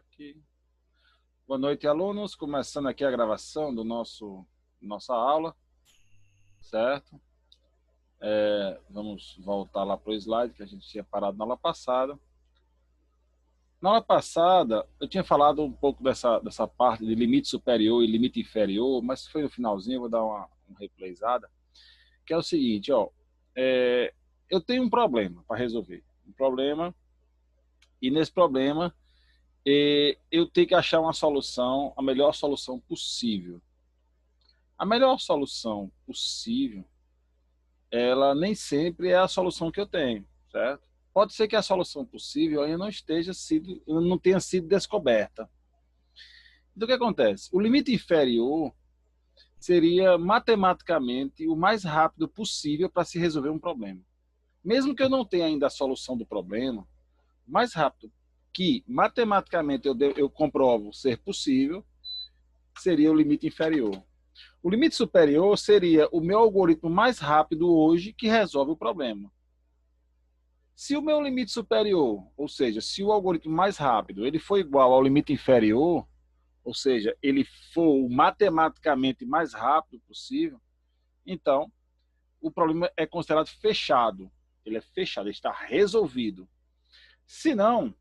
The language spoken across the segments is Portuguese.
Aqui. Boa noite, alunos. Começando aqui a gravação do nossa aula, certo? Vamos voltar lá para o slide que a gente tinha parado na aula passada. Na aula passada, eu tinha falado um pouco dessa parte de limite superior e limite inferior, mas foi no finalzinho, eu vou dar uma replayzada, que é o seguinte, ó, eu tenho um problema para resolver. Um problema, e nesse problema, eu tenho que achar uma solução, a melhor solução possível. A melhor solução possível, ela nem sempre é a solução que eu tenho, certo? Pode ser que a solução possível ainda não tenha sido descoberta. Então, o que acontece? O limite inferior seria matematicamente o mais rápido possível para se resolver um problema. Mesmo que eu não tenha ainda a solução do problema, o mais rápido que matematicamente eu comprovo ser possível seria o limite inferior. O limite superior seria o meu algoritmo mais rápido hoje que resolve o problema. Se o meu limite superior, ou seja, se o algoritmo mais rápido ele for igual ao limite inferior, ou seja, ele for o matematicamente mais rápido possível, então o problema é considerado fechado. Ele é fechado, ele está resolvido. Se não,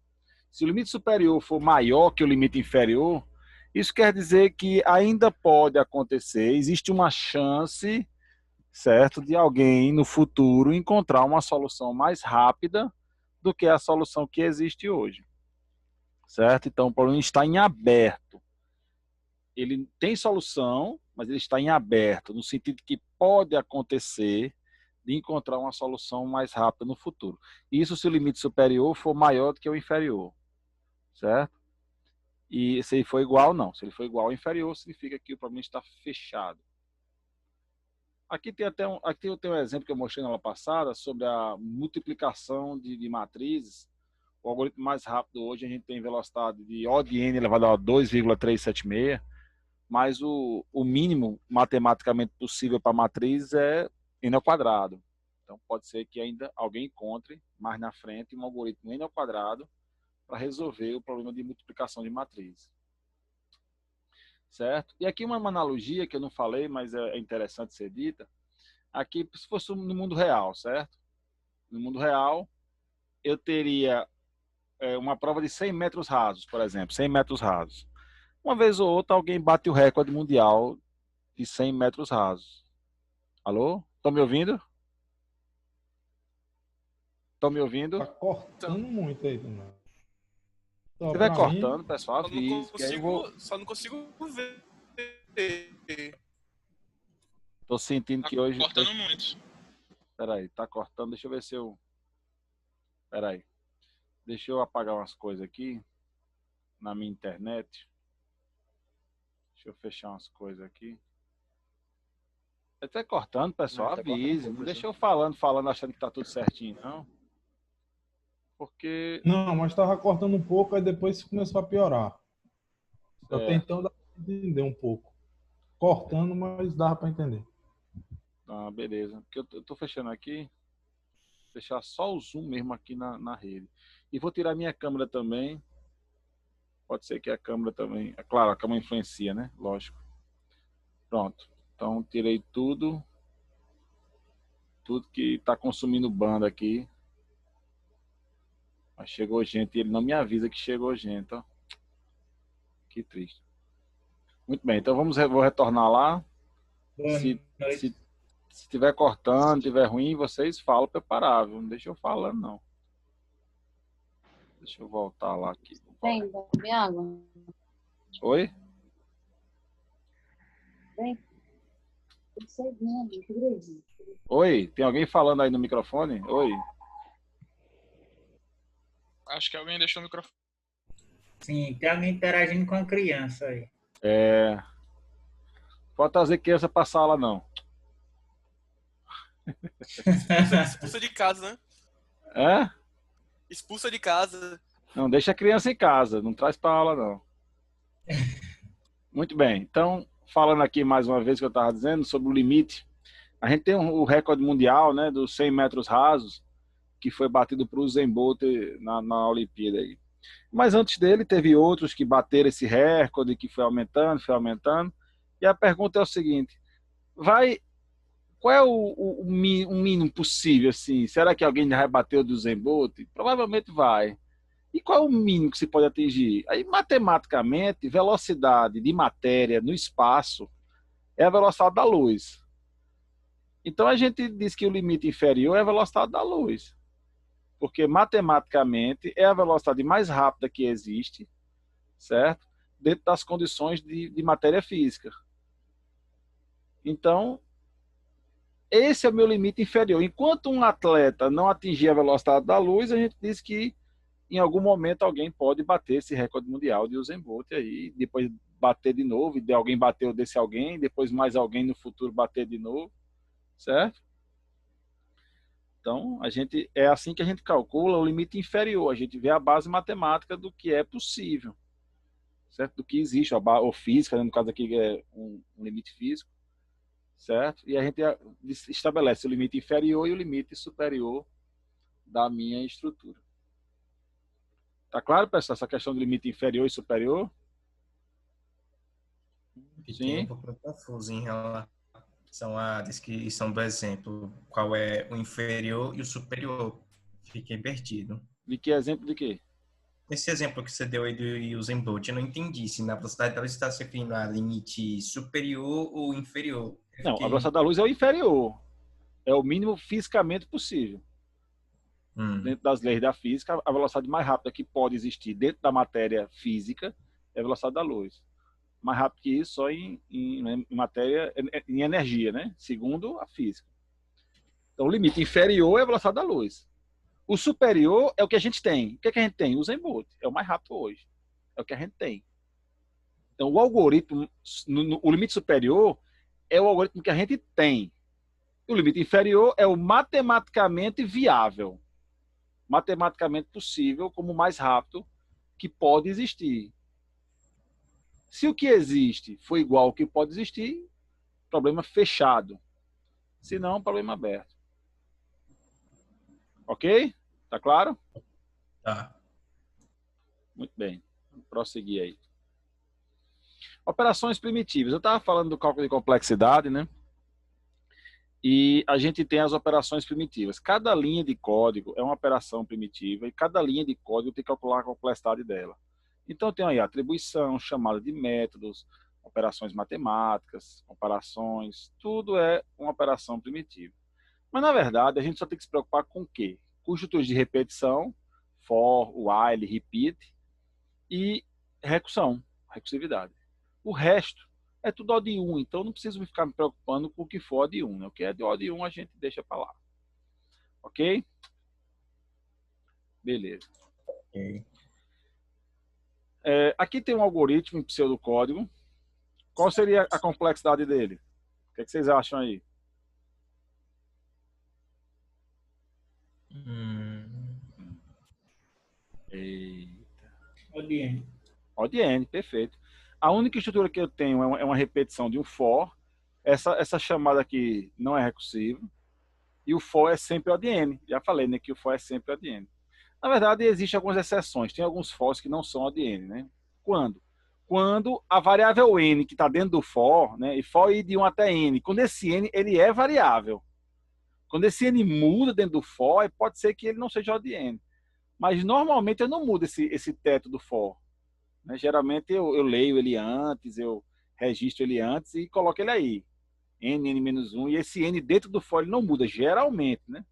se o limite superior for maior que o limite inferior, isso quer dizer que ainda pode acontecer, existe uma chance, certo, de alguém no futuro encontrar uma solução mais rápida do que a solução que existe hoje, certo? Então o problema está em aberto. Ele tem solução, mas ele está em aberto, no sentido que pode acontecer de encontrar uma solução mais rápida no futuro. Isso se o limite superior for maior do que o inferior, certo? E se ele for igual, não. Se ele for igual ao inferior, significa que o problema está fechado. Aqui eu tenho um exemplo que eu mostrei na aula passada sobre a multiplicação de matrizes. O algoritmo mais rápido hoje, a gente tem velocidade de O de n elevado a 2,376, mas o mínimo matematicamente possível para a matriz é n ao quadrado. Então pode ser que ainda alguém encontre mais na frente um algoritmo n ao quadrado para resolver o problema de multiplicação de matriz. Certo? E aqui uma analogia que eu não falei, mas é interessante ser dita. Aqui, se fosse no mundo real, certo? No mundo real, eu teria uma prova de 100 metros rasos, por exemplo, 100 metros rasos. Uma vez ou outra, alguém bate o recorde mundial de 100 metros rasos. Alô? Estão me ouvindo? Estão me ouvindo? Tá cortando muito aí, mano. Se estiver cortando, pessoal, avise. Só não consigo ver. Tô sentindo que hoje... Cortando muito. Peraí, tá cortando. Deixa eu ver se eu... Peraí. Deixa eu apagar umas coisas aqui na minha internet. Deixa eu fechar umas coisas aqui. Tá cortando, pessoal, avise. Não deixa eu falando, achando que tá tudo certinho, não. Porque... Não, mas tava cortando um pouco, aí depois começou a piorar. Até então dá pra entender um pouco. Cortando, mas dava para entender. Ah, beleza. Porque eu tô fechando aqui. Fechar só o zoom mesmo aqui na rede. E vou tirar minha câmera também. Pode ser que a câmera também... É claro, a câmera influencia, né? Lógico. Pronto. Então, tirei tudo. Tudo que está consumindo banda aqui. Mas chegou gente e ele não me avisa que chegou gente, ó. Que triste. Muito bem, então vou retornar lá. Se estiver cortando, estiver ruim, vocês falam preparável. Não deixa eu falando, não. Deixa eu voltar lá aqui. Vem, beber água. Oi? Vem. Oi, tem alguém falando aí no microfone? Oi? Acho que alguém deixou o microfone. Sim, tem alguém interagindo com a criança aí. Pode trazer criança pra sala, não. Expulsa de casa, né? É? Expulsa de casa. Não, deixa a criança em casa, não traz pra aula, não. Muito bem, então, falando aqui mais uma vez que eu estava dizendo sobre o limite, a gente tem o recorde mundial, né, dos 100 metros rasos, que foi batido por Usain Bolt na Olimpíada aí. Mas antes dele, teve outros que bateram esse recorde, que foi aumentando, foi aumentando. E a pergunta é o seguinte: vai, qual é o mínimo possível, assim? Será que alguém vai bater o do Usain Bolt? Provavelmente vai. E qual é o mínimo que se pode atingir? Aí, matematicamente, velocidade de matéria no espaço é a velocidade da luz. Então, a gente diz que o limite inferior é a velocidade da luz. Porque, matematicamente, é a velocidade mais rápida que existe, certo? Dentro das condições de matéria física. Então, esse é o meu limite inferior. Enquanto um atleta não atingir a velocidade da luz, a gente diz que em algum momento alguém pode bater esse recorde mundial de Usain Bolt aí, depois bater de novo, e de alguém bateu desse alguém, depois mais alguém no futuro bater de novo, certo? Então, é assim que a gente calcula o limite inferior, a gente vê a base matemática do que é possível, certo? Do que existe, ou física, né? No caso aqui é um limite físico, certo? E a gente estabelece o limite inferior e o limite superior da minha estrutura. Tá claro, pessoal, essa questão do limite inferior e superior? Fiquei um pouco confuso em relação à descrição do exemplo. Qual é o inferior e o superior? Fiquei perdido. De que exemplo de quê? Esse exemplo que você deu aí do Usain Bolt, eu não entendi se na velocidade dela está se referindo a limite superior ou inferior. Não, a velocidade da luz é o inferior. É o mínimo fisicamente possível. Dentro das leis da física, a velocidade mais rápida que pode existir dentro da matéria física é a velocidade da luz. Mais rápido que isso só em matéria, em energia, né? Segundo a física. Então, o limite inferior é a velocidade da luz. O superior é o que a gente tem. O que é que a gente tem? O Usain Bolt. É o mais rápido hoje. É o que a gente tem. Então, o algoritmo, o limite superior é o algoritmo que a gente tem. O limite inferior é o matematicamente viável. Matematicamente possível, como o mais rápido que pode existir. Se o que existe for igual ao que pode existir, problema fechado. Se não, problema aberto. Ok? Tá claro? Tá. Muito bem. Vamos prosseguir aí. Operações primitivas. Eu estava falando do cálculo de complexidade, né? E a gente tem as operações primitivas. Cada linha de código é uma operação primitiva e cada linha de código tem que calcular a complexidade dela. Então tem aí atribuição, chamada de métodos, operações matemáticas, comparações, tudo é uma operação primitiva. Mas na verdade a gente só tem que se preocupar com o quê? Com estruturas de repetição, for, while, repeat e recursividade. O resto é tudo O de 1, então não preciso ficar me preocupando com o que for O de 1. Né? O que é de O de 1 a gente deixa para lá. Ok? Beleza. Okay. Aqui tem um algoritmo em pseudocódigo. Qual seria a complexidade dele? O que vocês acham aí? Eita. O de N. O de N, perfeito. A única estrutura que eu tenho é uma repetição de um for. Essa chamada aqui não é recursiva. E o for é sempre O de N. Já falei, né, que o for é sempre O de N. Na verdade, existem algumas exceções. Tem alguns fors que não são O de N, né? Quando? Quando a variável n que está dentro do for, né, e for ir de 1 até n, quando esse n ele é variável. Quando esse n muda dentro do for, pode ser que ele não seja O de N. Mas normalmente eu não mudo esse teto do for. Né? Geralmente eu leio ele antes, eu registro ele antes e coloco ele aí. n-1, e esse n dentro do for ele não muda, geralmente, né?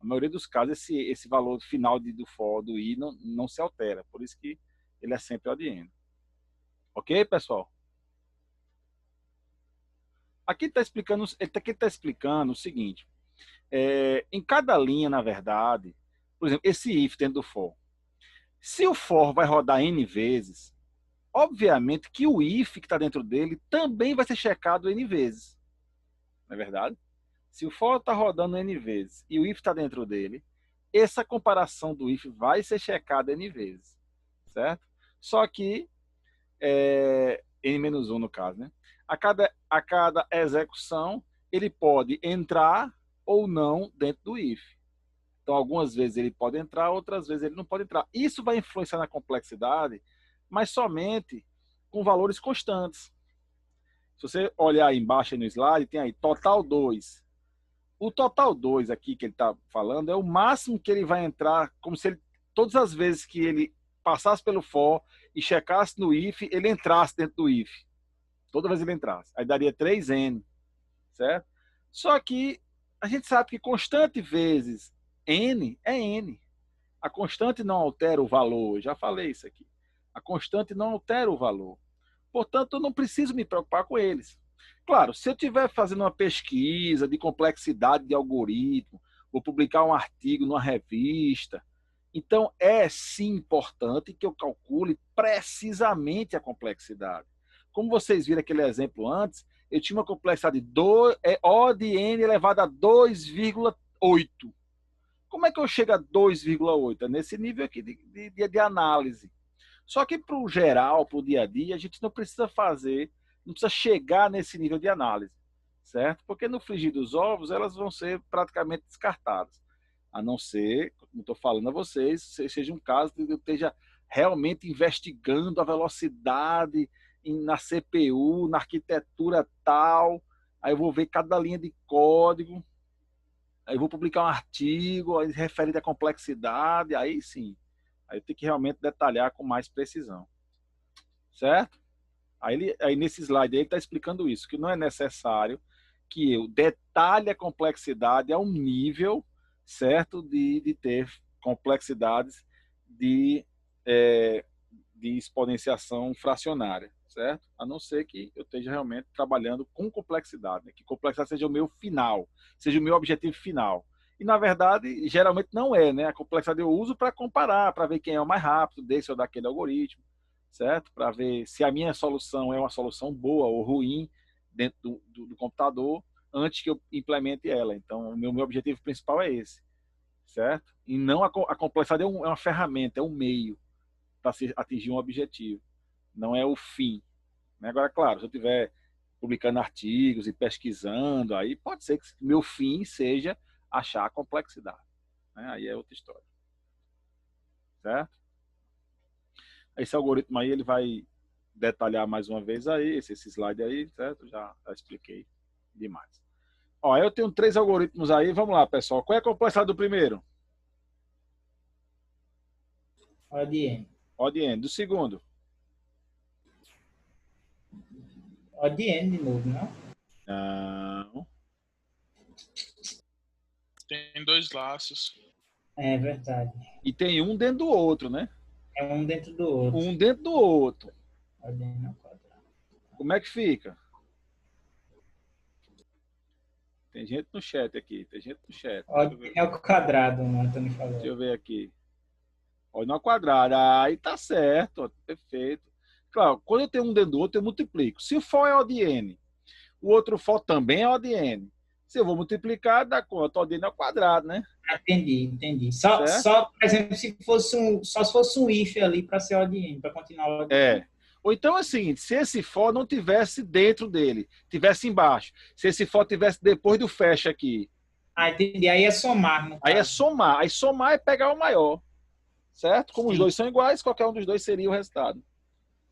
Na maioria dos casos, esse valor final do for, do i, não se altera. Por isso que ele é sempre O de N. Ok, pessoal? Aqui ele está explicando o seguinte. Em cada linha, na verdade, por exemplo, esse if dentro do for. Se o for vai rodar n vezes, obviamente que o if que está dentro dele também vai ser checado n vezes. Não é verdade? Se o for está rodando n vezes e o if está dentro dele, essa comparação do if vai ser checada n vezes. Certo? Só que, n-1 no caso, né? A cada execução, ele pode entrar ou não dentro do if. Então, algumas vezes ele pode entrar, outras vezes ele não pode entrar. Isso vai influenciar na complexidade, mas somente com valores constantes. Se você olhar aí embaixo aí no slide, tem aí total 2. O total 2 aqui que ele está falando é o máximo que ele vai entrar, como se ele, todas as vezes que ele passasse pelo for e checasse no if, ele entrasse dentro do if. Toda vez ele entrasse. Aí daria 3n, certo? Só que a gente sabe que constante vezes n é n. A constante não altera o valor. Eu já falei isso aqui. A constante não altera o valor. Portanto, eu não preciso me preocupar com eles. Claro, se eu estiver fazendo uma pesquisa de complexidade de algoritmo, vou publicar um artigo numa revista, então é sim importante que eu calcule precisamente a complexidade. Como vocês viram aquele exemplo antes, eu tinha uma complexidade de O de n elevado a 2,8. Como é que eu chego a 2,8? É nesse nível aqui de análise. Só que para o geral, para o dia a dia, a gente não precisa fazer, não precisa chegar nesse nível de análise, certo? Porque no frigir dos ovos, elas vão ser praticamente descartadas. A não ser, como estou falando a vocês, seja um caso de eu esteja realmente investigando a velocidade na CPU, na arquitetura tal, aí eu vou ver cada linha de código, aí eu vou publicar um artigo, aí refere à complexidade, aí sim. Aí eu tenho que realmente detalhar com mais precisão. Certo? Aí nesse slide aí ele está explicando isso, que não é necessário que eu detalhe a complexidade a um nível, certo, de ter complexidades de exponenciação fracionária, certo? A não ser que eu esteja realmente trabalhando com complexidade, né? Que complexidade seja o meu final, seja o meu objetivo final. E, na verdade, geralmente não é, né? A complexidade eu uso para comparar, para ver quem é o mais rápido desse ou daquele algoritmo, certo? Para ver se a minha solução é uma solução boa ou ruim dentro do computador antes que eu implemente ela. Então, o meu objetivo principal é esse, certo? E não a complexidade é uma ferramenta, é um meio para se atingir um objetivo, não é o fim. Né? Agora, claro, se eu estiver publicando artigos e pesquisando, aí pode ser que meu fim seja achar a complexidade. Né? Aí é outra história. Certo? Esse algoritmo aí, ele vai detalhar mais uma vez aí, esse slide aí, certo? Já expliquei demais. Ó, eu tenho 3 algoritmos aí, vamos lá, pessoal. Qual é a complexidade do primeiro? O de N. O de n. Do segundo? O de N de novo, não? Não. Tem 2 laços. É verdade. E tem um dentro do outro, né? É um dentro do outro. Um dentro do outro. O de N ao quadrado. Como é que fica? Tem gente no chat aqui. Tem gente no chat. O de N ao quadrado, o Antônio falou. Deixa eu ver aqui. Ó, no quadrado. Aí tá certo. Ó, perfeito. Claro, quando eu tenho um dentro do outro, eu multiplico. Se o for é O de N, o outro for também é O de N. Se eu vou multiplicar, dá quanto? O de N ao quadrado, né? Entendi. Só, por exemplo, se fosse um if ali para ser O de N, para continuar o de N. Ou então é o seguinte, se esse for não tivesse dentro dele, tivesse embaixo. Se esse for tivesse depois do fecha aqui. Ah, entendi. Aí é somar. No Aí é caso. somar. Aí somar é pegar o maior. Certo? Como Sim. os dois são iguais, qualquer um dos dois seria o resultado.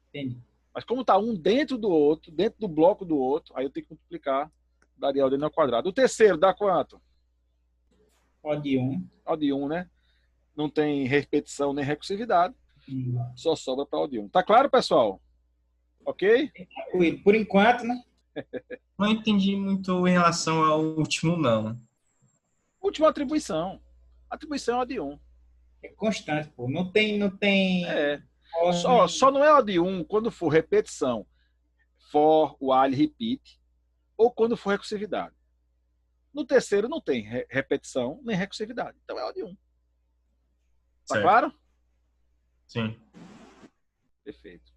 Entendi. Mas como está um dentro do outro, dentro do bloco do outro, aí eu tenho que multiplicar, daria O de N ao quadrado. O terceiro dá quanto? O de 1. O de 1, né? Não tem repetição nem recursividade, só sobra para O de 1. Tá claro, pessoal? Ok? Por enquanto, né? Não entendi muito em relação ao último, não. Última atribuição. Atribuição é O de 1. É constante, pô. Não tem. Só não é O de 1 quando for repetição. For, while, repeat. Ou quando for recursividade. No terceiro não tem repetição nem recursividade. Então é O de 1. Tá Certo. claro? Sim. Perfeito.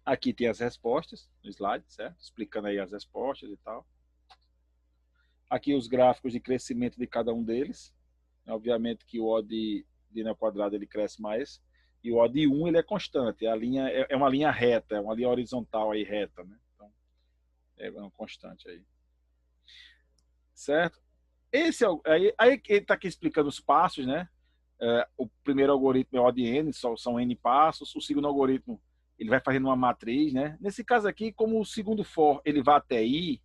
Aqui tem as respostas no slide, certo? Explicando aí as respostas e tal. Aqui os gráficos de crescimento de cada um deles. Obviamente que o O de N ao quadrado ele cresce mais. E o O de 1 ele é constante. A linha é uma linha reta, é uma linha horizontal aí reta, né? Então, é uma constante aí. Certo? Esse aí ele está aqui explicando os passos, né? O primeiro algoritmo é ODN, são N passos. O segundo algoritmo, ele vai fazendo uma matriz, né? Nesse caso aqui, como o segundo for, ele vai até I,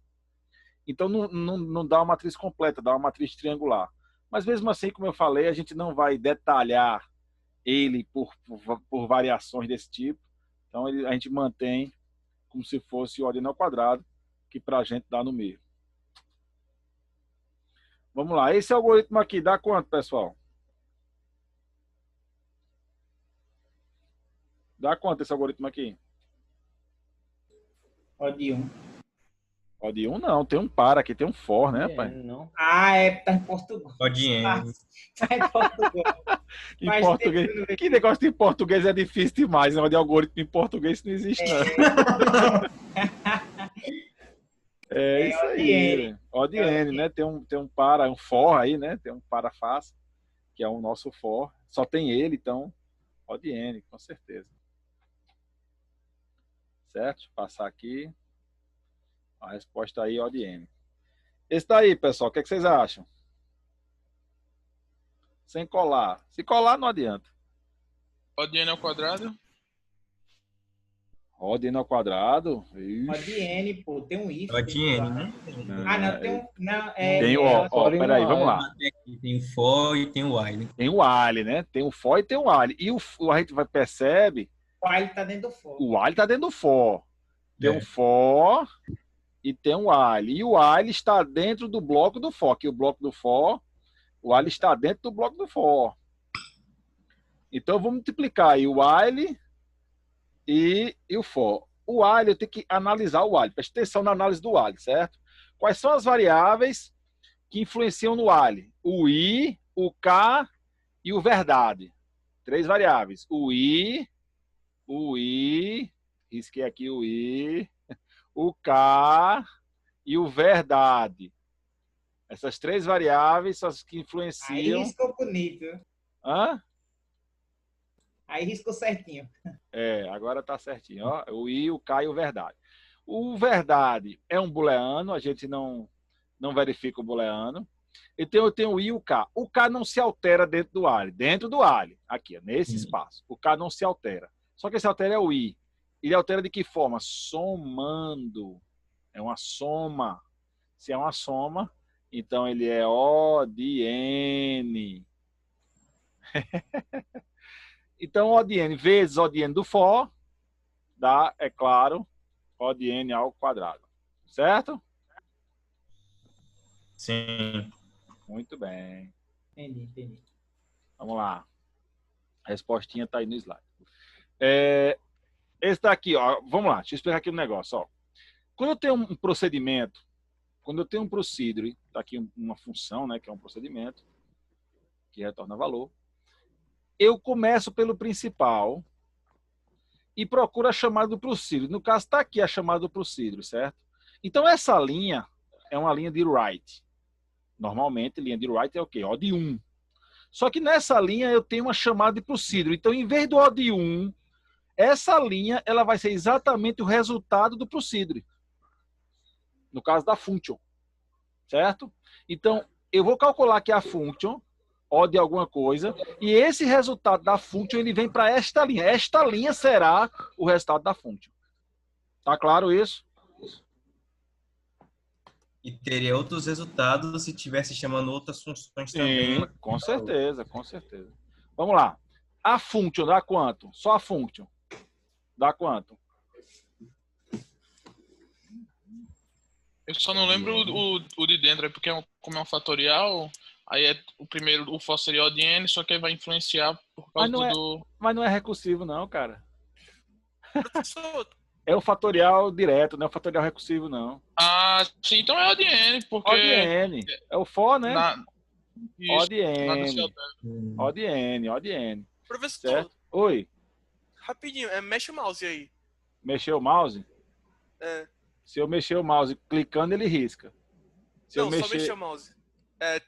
então não dá uma matriz completa, dá uma matriz triangular. Mas mesmo assim, como eu falei, a gente não vai detalhar ele por variações desse tipo. Então a gente mantém como se fosse o ODN ao quadrado, que para a gente dá no meio. Vamos lá, esse algoritmo aqui dá quanto, pessoal? Dá quanto esse algoritmo aqui? Pode 1. Pode 1 não, tem um par aqui, tem um for, né, pai? Não. Tá em Portugal. Pode N. Tá em Portugal. Em Faz português. tempo que eu Que negócio de português é difícil demais, né? De algoritmo em português não existe, não. É isso aí. ODN, né? Tem um para, um for aí, né? Tem um para face, que é o nosso for. Só tem ele, então, ODN, com certeza. Certo? Deixa eu passar aqui. A resposta aí, ODN. Esse daí, pessoal, o que vocês acham? Sem colar. Se colar, não adianta. ODN ao quadrado. ODN ao quadrado. ODN, pô, tem um if. ODN, né? Não, tem um. Não, Tem peraí, vamos lá. Tem o for e tem o while. Tem o while, né? Tem o for e tem o while. E a gente percebe. O while tá dentro do for. O while tá dentro do for. Tem um for e tem um while. E o while está dentro do bloco do for. Que o bloco do for, o while está dentro do bloco do for. Então, vamos multiplicar aí o while e o for. O while, eu tenho que analisar o while. Preste atenção na análise do while, certo? Quais são as variáveis que influenciam no while? O I, o K e o verdade. 3 variáveis. O I, risquei aqui o I, o K e o verdade. Essas 3 variáveis são as que influenciam. Aí riscou bonito. Hã? Aí riscou certinho. Agora tá certinho. Ó, o I, o K e o verdade. O verdade é um booleano, a gente não verifica o booleano. Então eu tenho o I e o K. O K não se altera dentro do while. Dentro do while, aqui, nesse espaço. O K não se altera. Só que esse altera é o I. Ele altera de que forma? Somando. É uma soma. Se é uma soma, então ele é O de N. Então, O de N vezes O de N do for dá, é claro, O de N ao quadrado. Certo? Sim. Muito bem. Entendi. Vamos lá. A respostinha está aí no slide. Esse daqui, ó, vamos lá, deixa eu explicar aqui um negócio. Ó. Quando eu tenho um procedimento, quando eu tenho um procedure, está aqui uma função, né, que é um procedimento, que retorna valor, eu começo pelo principal e procuro a chamada do procedure. No caso, está aqui a chamada do procedure, certo? Então, essa linha é uma linha de write. Normalmente, linha de write é o quê? O de 1. Só que nessa linha eu tenho uma chamada de procedure. Então, em vez do O de 1, essa linha ela vai ser exatamente o resultado do procedure. No caso da function. Certo? Então, eu vou calcular aqui a function, O de alguma coisa, e esse resultado da function ele vem para esta linha. Esta linha será o resultado da function. Tá claro isso? E teria outros resultados se tivesse chamando outras funções também. Sim, com certeza, com certeza. Vamos lá. A function dá quanto? Só a function. Dá quanto? Eu só não lembro o de dentro, porque como é um fatorial, aí é o primeiro, o for seria O de N, só que aí vai influenciar por causa do... Mas não é recursivo não, cara. Professor, É o fatorial direto, não é o fatorial recursivo, não. ah, sim, então é O de N, porque... O de N. É o for, né? O de nada se N. altera. O de N, O de N. Professor, Certo? Oi, rapidinho, mexe o mouse aí. mexeu o mouse? É. Se eu mexer o mouse clicando, ele risca. Se eu Não, só mexer... mexer o mouse.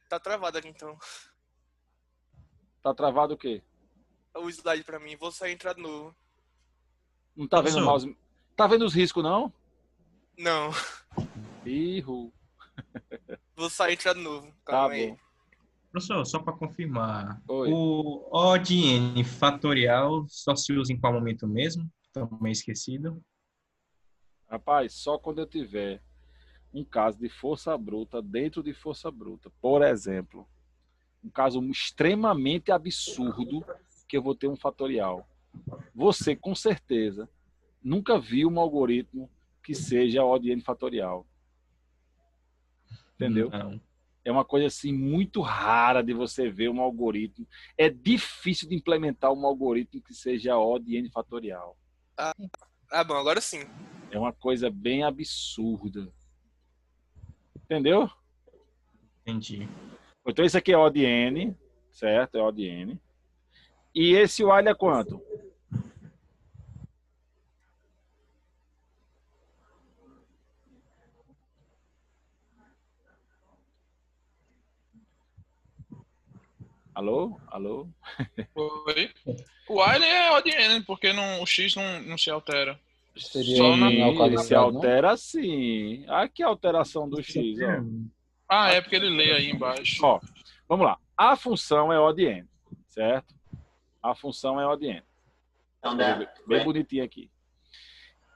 Tá travado aqui então. Tá travado o quê? O slide pra mim. Vou sair e entrar de novo. Não tá vendo o mouse? Tá vendo os riscos, não? Não. Erro. Vou sair e entrar de novo. Tá Calma aí. bom. Professor, só para confirmar, Oi. o O de N fatorial só se usa em qual momento mesmo? Também esquecido. Rapaz, só quando eu tiver um caso de força bruta dentro de força bruta. Por exemplo, um caso extremamente absurdo que eu vou ter um fatorial. Você, com certeza, nunca viu um algoritmo que seja O de N fatorial. Entendeu? Não. É uma coisa assim muito rara de você ver um algoritmo. É difícil de implementar um algoritmo que seja O de N fatorial. Ah, bom, agora sim. É uma coisa bem absurda. Entendeu? Entendi. Então isso aqui é O de N, certo? É O de N. E esse while é quanto? Alô? Alô? Oi. O while é O de N, porque o X não se altera. Seria Só na- N ao Ele quadrado, se não? altera sim. Aqui a alteração do X, ó. Ah, é porque ele lê aí embaixo. Ó, vamos lá. A função é O de N, certo? A função é O de N. Bem bonitinho aqui.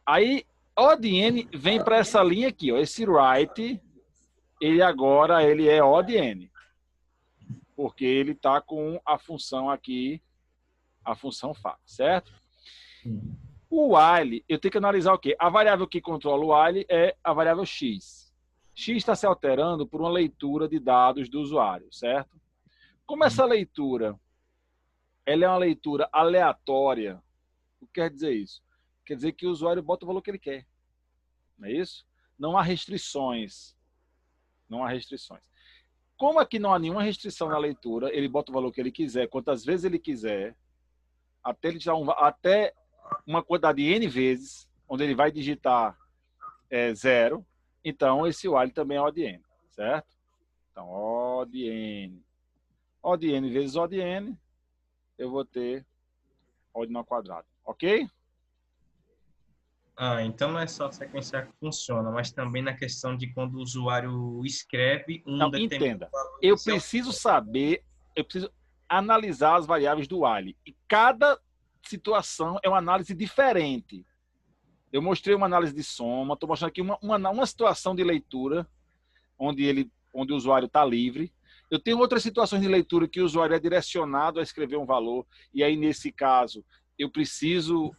Aí, O de N vem para essa linha aqui, ó. Esse right, ele agora é O de N. Porque ele está com a função aqui, a função Φ, certo? O while, eu tenho que analisar o quê? A variável que controla o while é a variável x. X está se alterando por uma leitura de dados do usuário, certo? Como essa leitura ela é uma leitura aleatória, o que quer dizer isso? Quer dizer que o usuário bota o valor que ele quer. Não é isso? Não há restrições. Não há restrições. Como aqui não há nenhuma restrição na leitura, ele bota o valor que ele quiser, quantas vezes ele quiser, até ele tirar até uma quantidade de N vezes, onde ele vai digitar 0. Então, esse while também é O de N, certo? Então, O de N. O de N vezes O de N, eu vou ter O de N ao quadrado. Ok? Ah, então não é só sequenciar que funciona, mas também na questão de quando o usuário escreve um Não, determinado entenda. valor Eu inicial. preciso saber, eu preciso analisar as variáveis do while. E cada situação é uma análise diferente. Eu mostrei uma análise de soma, estou mostrando aqui uma situação de leitura onde o usuário está livre. Eu tenho outras situações de leitura que o usuário é direcionado a escrever um valor, e aí, nesse caso, eu preciso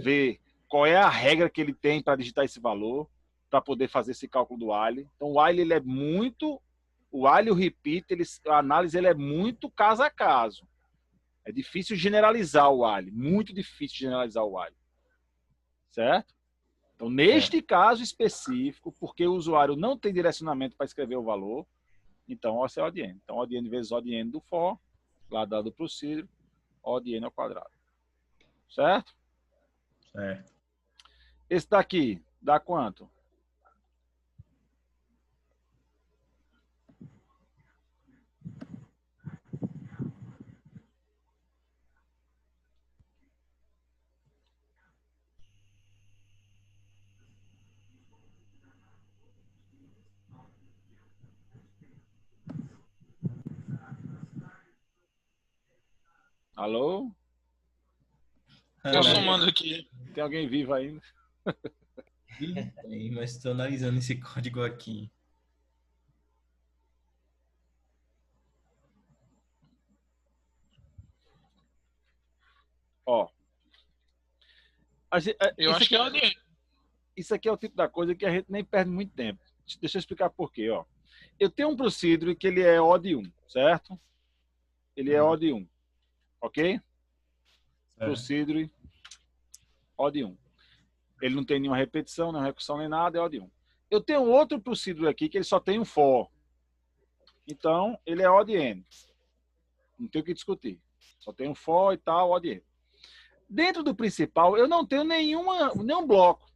ver qual é a regra que ele tem para digitar esse valor, para poder fazer esse cálculo do while. Então, o while ele é muito... O while e o repeat, a análise ele é muito caso a caso. É difícil generalizar o while, muito difícil generalizar o while. Certo? Então, neste caso específico, porque o usuário não tem direcionamento para escrever o valor, então, esse é O de N. Então, O de N vezes O de N do for, lá dado para o procedure, O de N ao quadrado. Certo? Certo. Esse daqui, dá quanto? Alô? Tô somando aqui. Tem alguém vivo ainda? Bem, mas estou analisando esse código aqui. Ó. Eu acho que é O de N. Isso aqui é o tipo da coisa que a gente nem perde muito tempo. Deixa eu explicar por quê. Ó. Eu tenho um procedure que ele é O de 1, certo? Ele é O de 1. Ok? Procedure O de 1. Ele não tem nenhuma repetição, nenhuma recursão, nem nada, é O de 1. Eu tenho outro procedure aqui que ele só tem um for. Então, ele é O de N. Não tem o que discutir. Só tem um for e tal, O de N. Dentro do principal, eu não tenho nenhum bloco.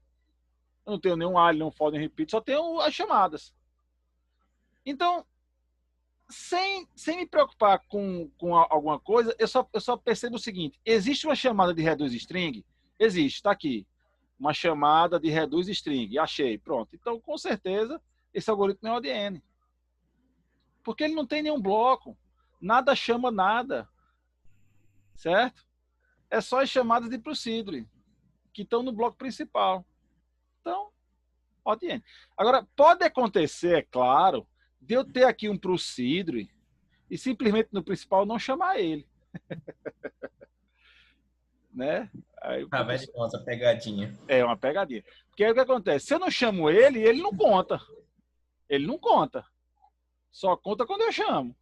Eu não tenho nenhum while, nenhum for, nenhum repeat, só tenho as chamadas. Então, sem me preocupar com alguma coisa, eu só percebo o seguinte: existe uma chamada de reduz string? Existe, está aqui. Uma chamada de reduz string. Achei, pronto. Então, com certeza, esse algoritmo é O de N. Porque ele não tem nenhum bloco. Nada chama nada. Certo? É só as chamadas de procedure, que estão no bloco principal. Então, ODN. Agora, pode acontecer, é claro, de eu ter aqui um procedure e simplesmente no principal não chamar ele. Né? Aí, Vai de conta, pegadinha. é uma pegadinha. Porque aí o que acontece? Se eu não chamo ele, ele não conta. Ele não conta. Só conta quando eu chamo.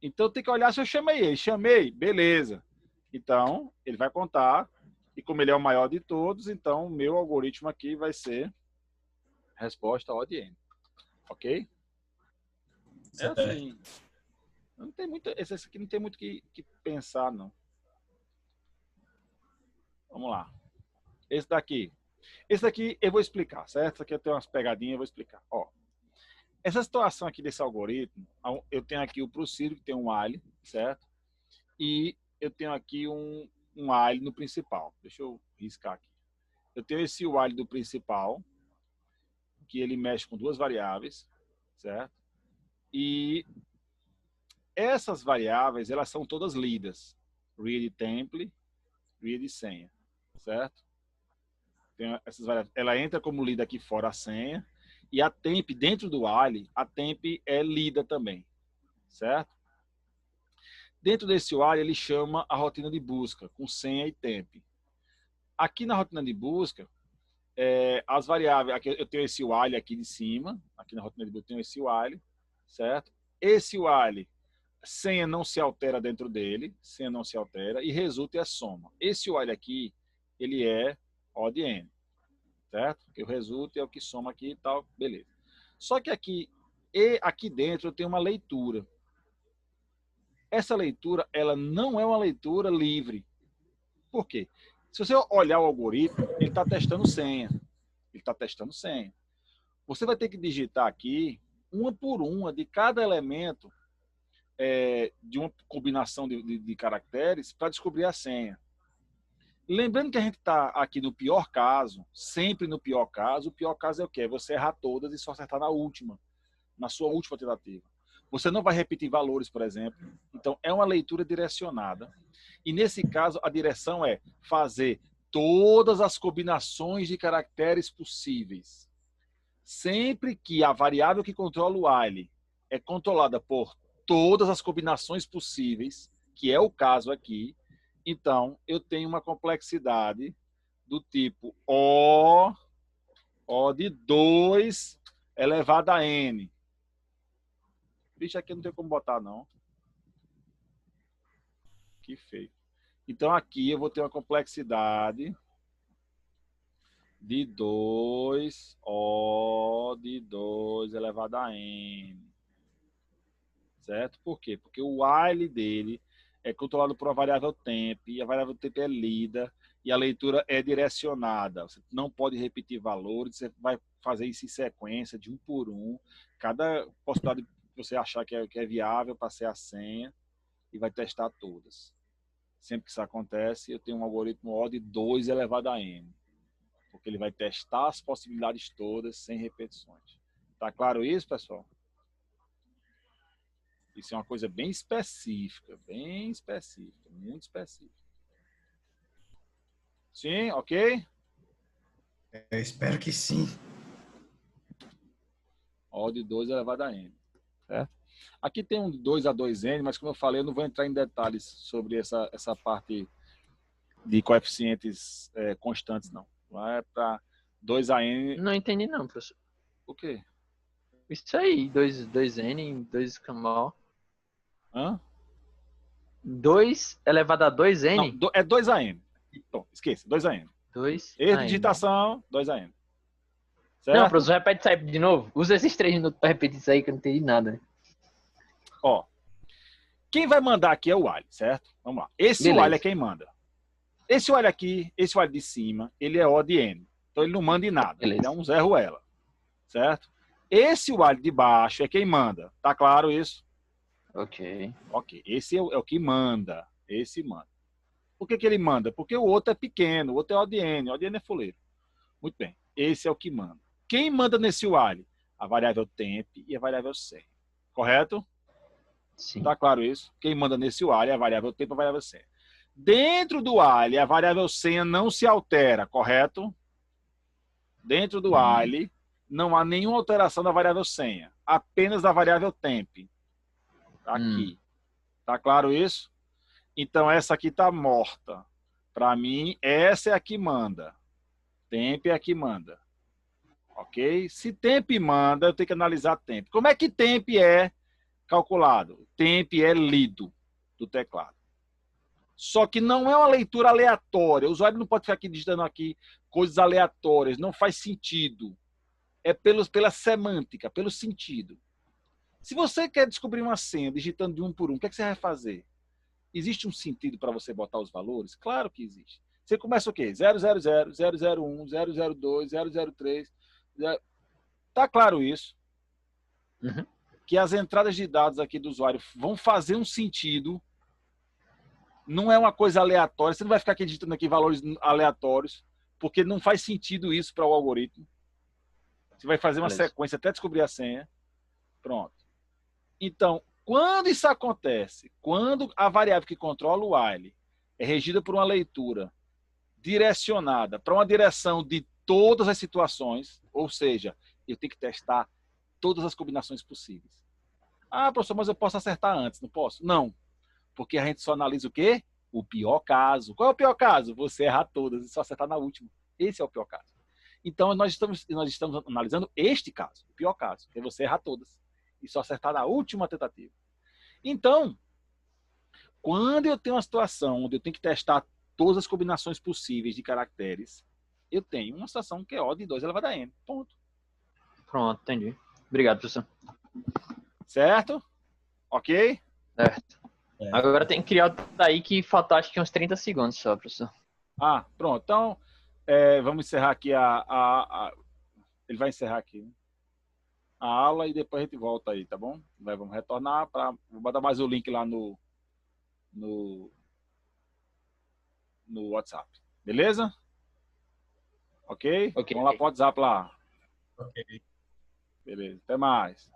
Então tem que olhar se eu chamei ele. Chamei, beleza. Então, ele vai contar. E como ele é o maior de todos, então o meu algoritmo aqui vai ser resposta ODN. Ok? É assim. Não tem muito, esse aqui não tem muito que pensar, não. Vamos lá. Esse daqui. Esse daqui eu vou explicar, certo? Esse aqui eu tenho umas pegadinhas, eu vou explicar. Ó, essa situação aqui desse algoritmo, eu tenho aqui o procedure, que tem um while, certo? E eu tenho aqui um while no principal. Deixa eu riscar aqui. Eu tenho esse while do principal, que ele mexe com duas variáveis, certo? E essas variáveis, elas são todas lidas. Read temp, read senha, certo? Tem essas variáveis. Ela entra como lida aqui fora a senha, e a temp dentro do while, a temp é lida também, certo? Dentro desse while, ele chama a rotina de busca, com senha e temp. Aqui na rotina de busca, as variáveis, aqui eu tenho esse while aqui de cima, aqui na rotina de busca eu tenho esse while, certo? Esse while, senha não se altera dentro dele, senha não se altera, e resulta é a soma. Esse while aqui, ele é ODN, certo? Porque o resulta é o que soma aqui e tal, beleza. Só que aqui dentro eu tenho uma leitura. Essa leitura, ela não é uma leitura livre. Por quê? Se você olhar o algoritmo, ele está testando senha. Ele está testando senha. Você vai ter que digitar aqui, uma por uma, de cada elemento de uma combinação de caracteres para descobrir a senha. Lembrando que a gente está aqui no pior caso, sempre no pior caso. O pior caso é o quê? Você errar todas e só acertar na sua última tentativa. Você não vai repetir valores, por exemplo. Então, é uma leitura direcionada. E, nesse caso, a direção é fazer todas as combinações de caracteres possíveis. Sempre que a variável que controla o while é controlada por todas as combinações possíveis, que é o caso aqui, então, eu tenho uma complexidade do tipo O de 2 elevado a N. Bicho, aqui não tem como botar, não. Que feio. Então, aqui eu vou ter uma complexidade de 2 O de 2 elevado a N. Certo? Por quê? Porque o while dele é controlado por uma variável temp, e a variável temp é lida, e a leitura é direcionada. Você não pode repetir valores, você vai fazer isso em sequência, de um por um. Cada possibilidade que você achar que é viável para ser a senha, e vai testar todas. Sempre que isso acontece, eu tenho um algoritmo O de 2 elevado a N, porque ele vai testar as possibilidades todas sem repetições. Tá claro isso, pessoal? Isso é uma coisa bem específica, muito específica. Sim, ok? Eu espero que sim. O de 2 elevado a N. Certo? Aqui tem um 2 a 2N, mas como eu falei, eu não vou entrar em detalhes sobre essa parte de coeficientes constantes, não. Vai para 2 a N. Não entendi não, professor. O quê? Isso aí, 2N, 2 camal. Hã? 2 elevado a 2N? Não, é 2 a N. Então, esqueça, 2 a N. 2 Erro de digitação, 2 a N. Certo? Não, professor, repete isso aí de novo. Usa esses 3 minutos para repetir isso aí que eu não entendi nada. Ó, quem vai mandar aqui é o while, certo? Vamos lá. Esse while é quem manda. Esse while aqui, esse while de cima, ele é O de N. Então ele não manda em nada. Beleza. Ele é um zero ela. Certo? Esse while de baixo é quem manda. Tá claro isso? Ok. Ok. Esse é o que manda. Esse manda. Por que ele manda? Porque o outro é pequeno. O outro é O de N. O de N é fuleiro. Muito bem. Esse é o que manda. Quem manda nesse while? A variável temp e a variável senha. Correto? Sim. Tá claro isso? Quem manda nesse while é a variável tempo e a variável senha. Dentro do while, a variável senha não se altera, correto? Dentro do while, não há nenhuma alteração da variável senha, apenas da variável temp. Aqui. Tá claro isso? Então, essa aqui tá morta. Para mim, essa é a que manda. Temp é a que manda. Ok? Se temp manda, eu tenho que analisar temp. Como é que temp é calculado? Temp é lido do teclado. Só que não é uma leitura aleatória. O usuário não pode ficar aqui digitando aqui coisas aleatórias. Não faz sentido. É pela semântica, pelo sentido. Se você quer descobrir uma senha digitando de um por um, o que é que você vai fazer? Existe um sentido para você botar os valores? Claro que existe. Você começa o quê? 000, 001, 002, 003. Tá claro isso? Uhum. Que as entradas de dados aqui do usuário vão fazer um sentido. Não é uma coisa aleatória. Você não vai ficar aqui digitando aqui valores aleatórios, porque não faz sentido isso para o algoritmo. Você vai fazer uma sequência até descobrir a senha. Pronto. Então, quando isso acontece, quando a variável que controla o while é regida por uma leitura direcionada para uma direção de todas as situações, ou seja, eu tenho que testar todas as combinações possíveis. Ah, professor, mas eu posso acertar antes, não posso? Não, porque a gente só analisa o quê? O pior caso. Qual é o pior caso? Você errar todas e só acertar na última. Esse é o pior caso. Então, nós estamos analisando este caso, o pior caso, que é você errar todas e só acertar na última tentativa. Então, quando eu tenho uma situação onde eu tenho que testar todas as combinações possíveis de caracteres, eu tenho uma situação que é O de 2 elevado a n. Ponto. Pronto, entendi. Obrigado, professor. Certo? Ok? Certo. Agora tem que criar daí que falta acho que uns 30 segundos só, professor. Ah, pronto. Então, vamos encerrar aqui ele vai encerrar aqui a aula e depois a gente volta aí, tá bom? Vamos retornar vou botar mais o link lá no WhatsApp. Beleza? Ok? Ok. Vamos lá pro WhatsApp lá. Ok. Beleza. Até mais.